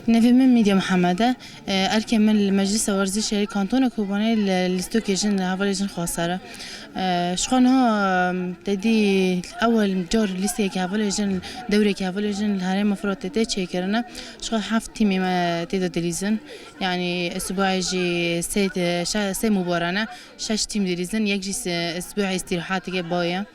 نوی من میدیا محمده ارکم من المجلس ورزش شهری کانتون کوبانه لستوکیجن هوالجن خاصره شخونها تدی اول جار لیستی که هوالجن دوره که هوالجن الهرم مفروض تدی چه کرنا شخون 7 تیمی ما تدو دریزن يعني اسبوع جي سه مبارنه 6 تیم دریزن یک جی اسبوع استراحت که بایا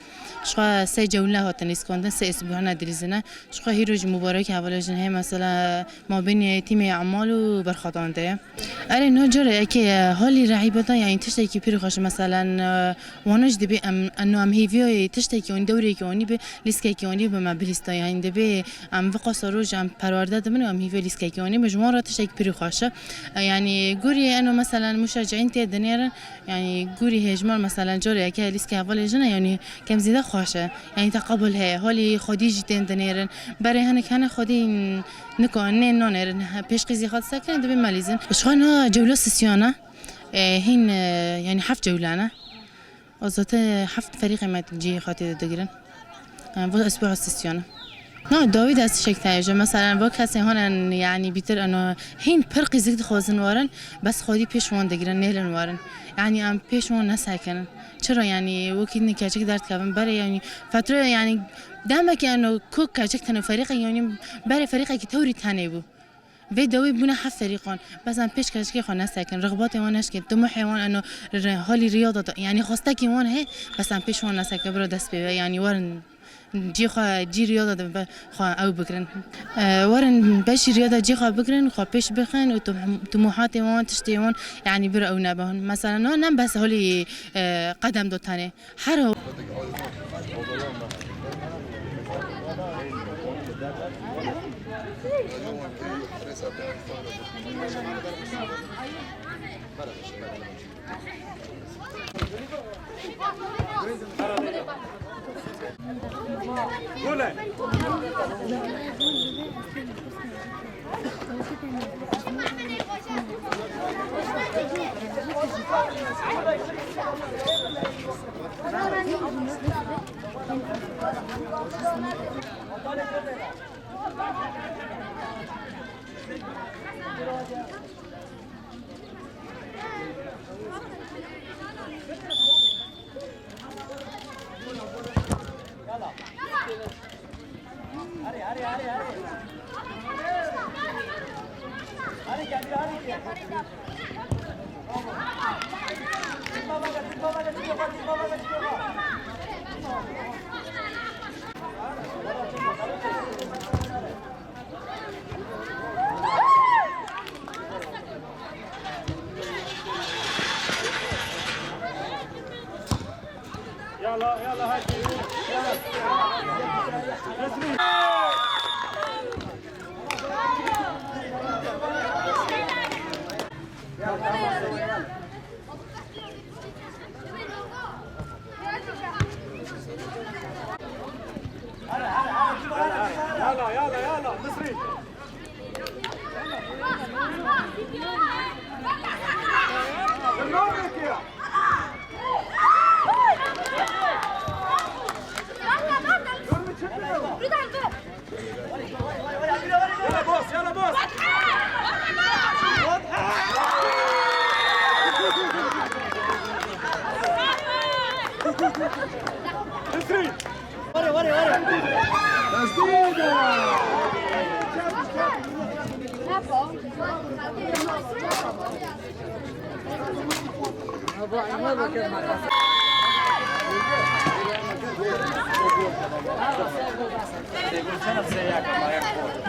شخوا سه جوله ها تنیس کندن سه اسبوع ندریزنه شخوا هیروز مبارک هوالجن هم مثلا ما بین تیم اعمال و برخوادانده اره نجاره که حالی رعیبتا یعنی تشتی که پیر خوش مثلا وانش دبی انو ام هیوی تشتی که اون دوری که اونی به لیسک که اونی به مبلیستا یعنی دبی ام وقاص روز ام پرورده دمن ام هیوی لیسک که اونی مجموعه تشتی که پیر خوشه یعنی گوری انو مثلا مشجعین تی دنیرن یعنی گوری هجمار مثلا جاره که لیسک هوالجن یعنی کم زیاده خوشه یعنی تقبل هی حالی خودی جدین دنیرن برای هنگ هنگ خودی نکنه نانرن پیش قیزی خاط سکن دبی مالیزن شخونا جوله سیانه هین یعنی 7 جولانه وزات 7 فريق ما تجي خاطر دقيقا بو اسبوع سيسيونه نه داوود از شکل مثلا با کسی هان یعنی بیتر انو هین فرقی زید خوازن وارن بس خودی پیشوان دگیرن نیلن وارن یعنی ام پیشوان نساکنن چرا یعنی وکی نکاچک درد کردن برای یعنی فتره یعنی دم که انو کوک کاچک تنو فريق یعنی برای فريقی که توری تنه بو و دوی بونه 7 فريقان بس ام پیش کاچکی خو نساکن رغبات وانش که طموح حیوان انو حالی ریاضت یعنی خواسته کی وان هه بس ام پیشوان نساکه برو دست به یعنی وارن جی رياضة خا أو بكرن ورن باش رياضة جي خا بكرن خا بيش بخن وطموحاتي وان تشتيون يعني بر أو نبهن مثلا نم بس هولي قدم دو تاني حرو Gole! يلا يلا هاتي يلا يلا يلا مصري يلا بوس يلا بوس مصري وري وري وري تسديده ابو عماد كان معك يقول سنه زيك ما يكفو